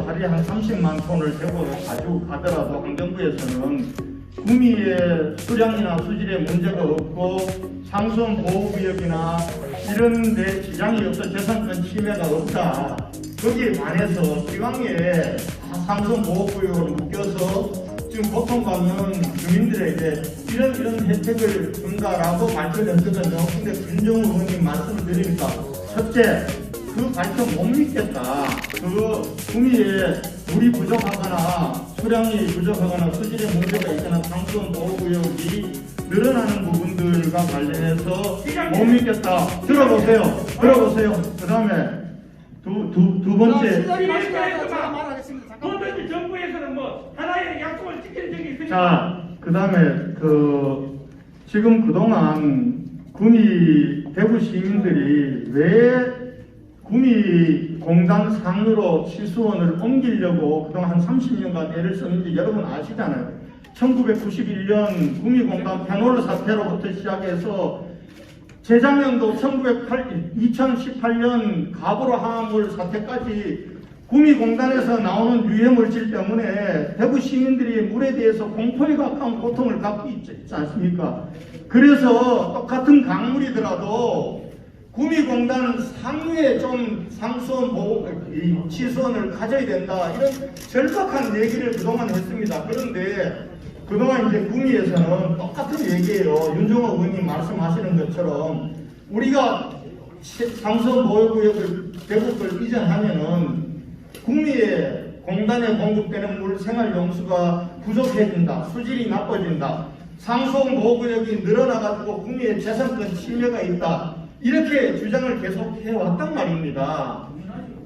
하루에 한 30만 톤을 대고 가지고 가더라도 환경부에서는 구미의 수량이나 수질에 문제가 없고 상수원 보호구역이나 이런 데 지장이 없어 재산권 침해가 없다. 거기에 반해서 기왕에 상수원 보호구역으로 묶여서 지금 고통받는 주민들에게 이런 혜택을 준다라고 발표를 했거든요. 근데 김정우 의원님 말씀을 드리니까 첫째, 그 발표 못 믿겠다. 그 구미에 물이 부족하거나 수량이 부족하거나 수질에 문제가 있거나 상수원 보호구역이 늘어나는 부분들과 관련해서 못 믿겠다. 들어보세요. 그 다음에 두 번째. 뭐든지 정부에서는 뭐 하나의 약속을 지키는 적이 있으니까. 자, 그 다음에 지금 그동안 구미 대구 시민들이 왜 구미 공단 상으로 치수원을 옮기려고 그동안 한 30년간 애를 썼는지 여러분 아시잖아요. 1991년 구미공단 페놀 사태로부터 시작해서 재작년도 2018년 가보로 항아물 사태까지 구미공단에서 나오는 유해물질 때문에 대구 시민들이 물에 대해서 공포에 가까운 고통을 갖고 있지 않습니까? 그래서 똑같은 강물이더라도 구미공단 상류에 좀 상수원 보호, 치수원을 가져야 된다. 이런 절박한 얘기를 그동안 했습니다. 그런데 그동안 이제 구미에서는 똑같은 얘기예요. 윤종호 의원님 말씀하시는 것처럼 우리가 상수원 보호구역을 대구를 이전하면은 구미에 공단에 공급되는 물 생활용수가 부족해진다. 수질이 나빠진다. 상수원 보호구역이 늘어나가지고 구미에 재산권 침해가 있다. 이렇게 주장을 계속 해왔단 말입니다.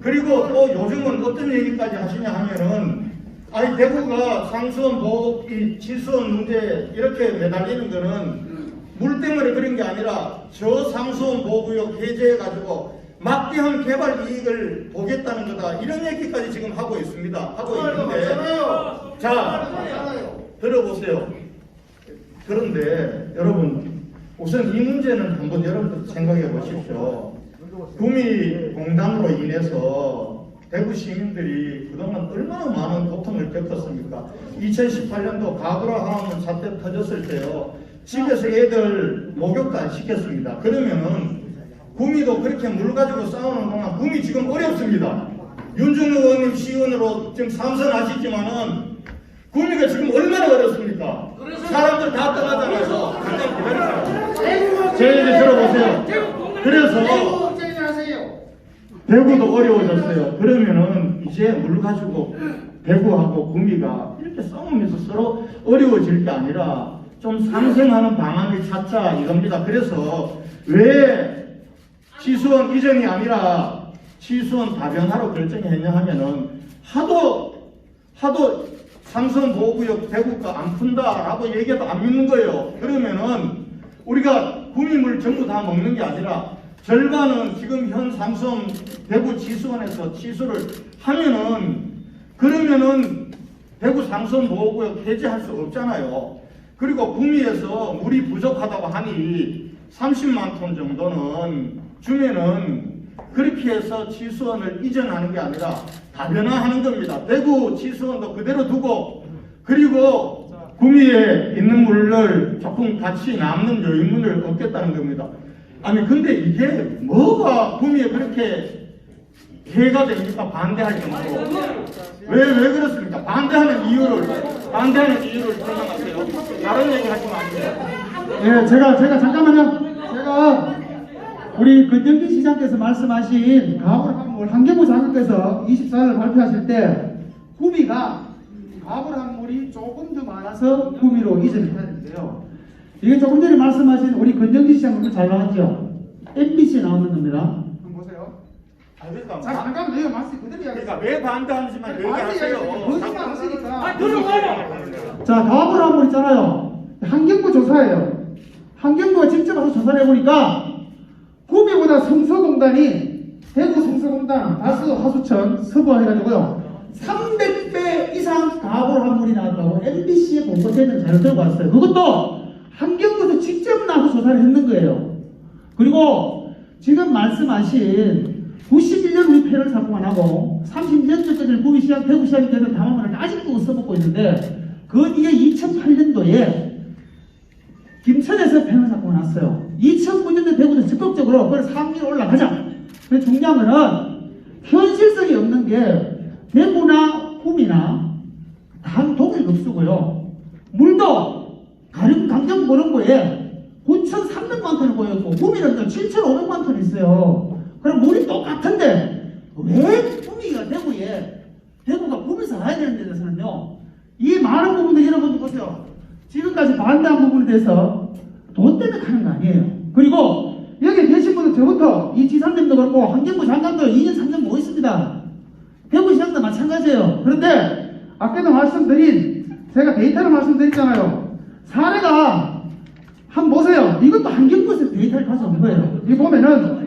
그리고 또 요즘은 어떤 얘기까지 하시냐 하면은 아니 대구가 상수원 보호, 치수원 문제 이렇게 매달리는 거는 물 때문에 그런 게 아니라 저 상수원 보호구역 해제해가지고 막대한 개발 이익을 보겠다는 거다. 이런 얘기까지 지금 하고 있습니다. 하고 있는데 자 들어보세요. 그런데 여러분 우선 이 문제는 한번 여러분들 생각해 보십시오. 구미 공단으로 인해서 대구 시민들이 그동안 얼마나 많은 고통을 겪었습니까? 2018년도 가브라 항아물 사태 터졌을 때요. 집에서 애들 목욕도 안 시켰습니다. 그러면은 구미도 그렇게 물 가지고 싸우는 동안 구미 지금 어렵습니다. 윤중호 의원님 시의원으로 지금 삼선하시지만은 구미가 지금 얼마나 어렵습니까? 사람들 다 떠나잖아요. 잠깐 기다리세요. 제 얘기 들어보세요. 그래서 대구도 어려워졌어요. 그러면은 이제 물 가지고 대구하고 구미가 이렇게 싸우면서 서로 어려워질 게 아니라 좀 상생하는 방안을 찾자 이겁니다. 그래서 왜 치수원 이전이 아니라 치수원 다변화로 결정했냐 하면은 하도 상수원 보호구역 대구가 안 푼다라고 얘기해도 안 믿는 거예요. 그러면은 우리가 구미물 전부 다 먹는 게 아니라 절반은 지금 현 상수원 대구 치수원에서 치수를 하면은 그러면은 대구 상수원 보호구역 해제할 수 없잖아요. 그리고 구미에서 물이 부족하다고 하니 30만 톤 정도는 주면은 그렇게 해서 치수원을 이전하는 게 아니라 다변화하는 겁니다. 대구 치수원도 그대로 두고 그리고 구미에 있는 물을 조금 같이 남는 여유분을 얻겠다는 겁니다. 아니 근데 이게 뭐가 구미에 그렇게 해가 됩니까? 반대할 정도로. 왜 그렇습니까? 반대하는 이유를 설명하세요. 다른 얘기 하지 마세요. 예, 제가 잠깐만요. 제가 우리 권영기 시장께서 말씀하신 가불항물 환경부 장관께서 24일 발표하실 때 구미가 가불항물이 조금 더 많아서 구미로 이전해야 되는데요. 이게 조금 전에 말씀하신 우리 권영기 시장님 잘 나왔죠? MBC에 나오는 겁니다. 한번 보세요. 그러니까 잠깐만 내가 말씀 그대로 이야기해요. 그러니까 왜 반대하는지만 얘기하세요. 거짓말 안 쓰니까. 들어가요. 자, 가불항물 있잖아요. 환경부 조사예요. 환경부가 직접 와서 조사를 해보니까 구미보다 성서공단이 대구 성서공단, 다수 하수천, 서부 해가지고요 300배 이상 가불항물이 나왔다고 MBC에 보고되는 자료 들고 왔어요. 그것도 환경부에서 직접 나서 조사를 했는 거예요. 그리고 지금 말씀하신 91년 우리 폐를 사고가 나고 30년 전까지 구미시장, 대구시장이 되는 담화문을 아직도 써먹고 있는데 그 뒤에 2008년도에 김천에서 폐를 사고가 났어요. 2009년도 대구에서 적극적으로 그걸 상위로 올라가자. 근데 중요한 거는 현실성이 없는 게 대구나 구미나 다 동일급수고요. 물도 강정 모름고에 9,300만 톤을 보였고 구미는 7,500만 톤 있어요. 그럼 물이 똑같은데 왜 구미가 대구가 구미에서 가야 되는 데 대해서는요, 이 많은 부분들 여러분들 보세요. 지금까지 반대한 부분에 대해서 돈 때문에 가는 거 아니에요. 그리고 여기 계신 분들 저부터 이 지사님도 그렇고 환경부 장관도 2년 3년 뭐 있습니다. 대구시장도 마찬가지예요. 그런데 아까도 말씀드린, 제가 데이터를 말씀드렸잖아요. 사례가 한번 보세요. 이것도 환경부에서 데이터를 가져온 거예요. 이 보면은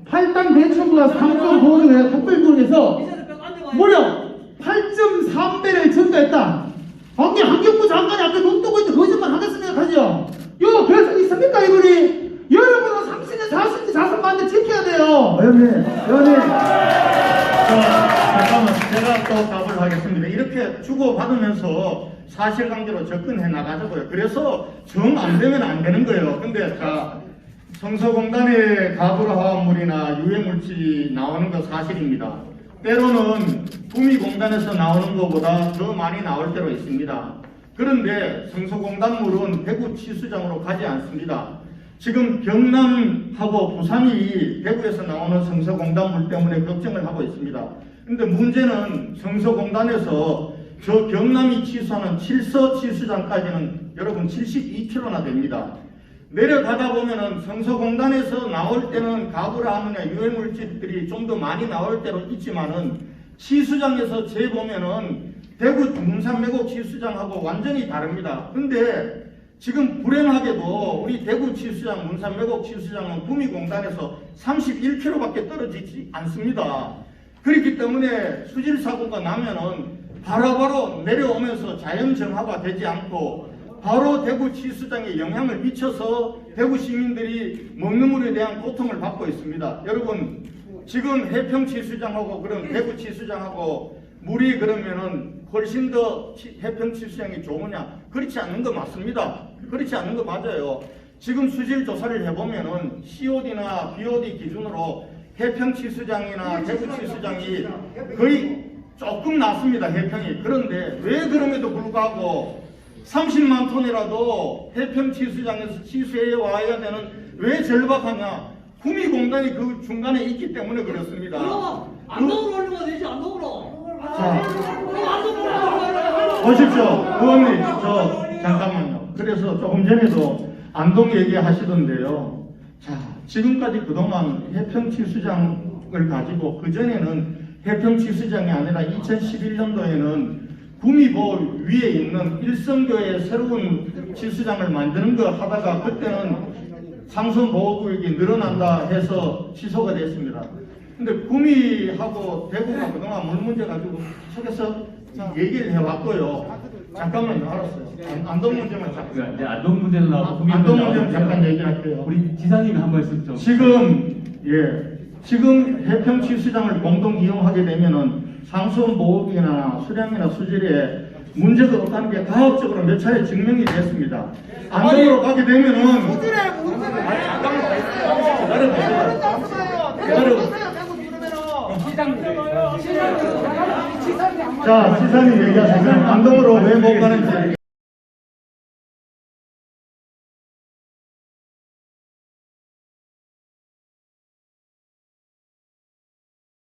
8당 대청구가 상도 도중에 특별구역에서 무려 8.3배를 증가했다. 환경부 장관이 앞에 눈 뜨고 있는데 거짓말 하겠습니까? 하죠. 이거 계속 있습니까 이분이? 여러분은 30년 40년 자선반대 지켜야 돼요. 의원님. 잠깐만, 제가 또 답을 하겠습니다. 이렇게 주고받으면서 사실관계로 접근해 나가자고요. 그래서 정 안 되면 안 되는 거예요. 근데 자, 성서공단의 가불화합물이나 유해물질이 나오는 거 사실입니다. 때로는 구미공단에서 나오는 것보다 더 많이 나올 때로 있습니다. 그런데 성서공단물은 대구 치수장으로 가지 않습니다. 지금 경남하고 부산이 대구에서 나오는 성서공단물 때문에 걱정을 하고 있습니다. 근데 문제는 성서공단에서 저 경남이 치수하는 칠서 치수장까지는 여러분 72km나 됩니다. 내려가다 보면은 성서공단에서 나올 때는 가불화하느냐 유해물질들이 좀 더 많이 나올 때로 있지만은 치수장에서 재보면은 대구 문산매곡 치수장하고 완전히 다릅니다. 근데 지금 불행하게도 우리 대구 치수장, 문산매곡 치수장은 구미공단에서 31km밖에 떨어지지 않습니다. 그렇기 때문에 수질 사고가 나면은 바로바로 내려오면서 자연정화가 되지 않고 바로 대구 치수장에 영향을 미쳐서 대구 시민들이 먹는 물에 대한 고통을 받고 있습니다. 여러분, 지금 해평 치수장하고 그럼 대구 치수장하고 물이 그러면은 훨씬 더 해평 치수장이 좋으냐? 그렇지 않는 거 맞습니다. 그렇지 않는 거 맞아요. 지금 수질 조사를 해보면은 COD나 BOD 기준으로 해평 치수장이나 대구 치수장이 거의 조금 낮습니다. 해평이. 그런데 왜 그럼에도 불구하고 30만 톤이라도 해평 치수장에서 치수해 와야 되는 왜 절박하냐? 구미공단이 그 중간에 있기 때문에 그렇습니다. 안동으로 올리면 되지, 안동으로. 자, 보십시오. 의원님, 잠깐만요. 그래서 조금 전에도 안동 얘기하시던데요. 자, 지금까지 그동안 해평치수장을 가지고 그전에는 해평치수장이 아니라 2011년도에는 구미보 위에 있는 일성교의 새로운 치수장을 만드는 거 하다가 그때는 상선보호구역이 늘어난다 해서 취소가 됐습니다. 근데 구미하고 대구가 그동안 물 문제 가지고 속에서 얘기를 해왔고요. 잠깐만요, 알았어요. 안동 문제만 잠깐. 이제 안동 문제도 나오고 구미 안동 문제도 문제는 잠깐 나오는데 얘기할게요. 우리 지사님이 한 말씀 좀. 지금 해평치수장을 공동 이용하게 되면은 상수원보호구역이나 수량이나 수질에 문제가 없다는 게 과학적으로 몇 차례 증명이 됐습니다. 안동으로 가게 되면은 자, 시사님 얘기하세요. 안동으로 왜 못 가는지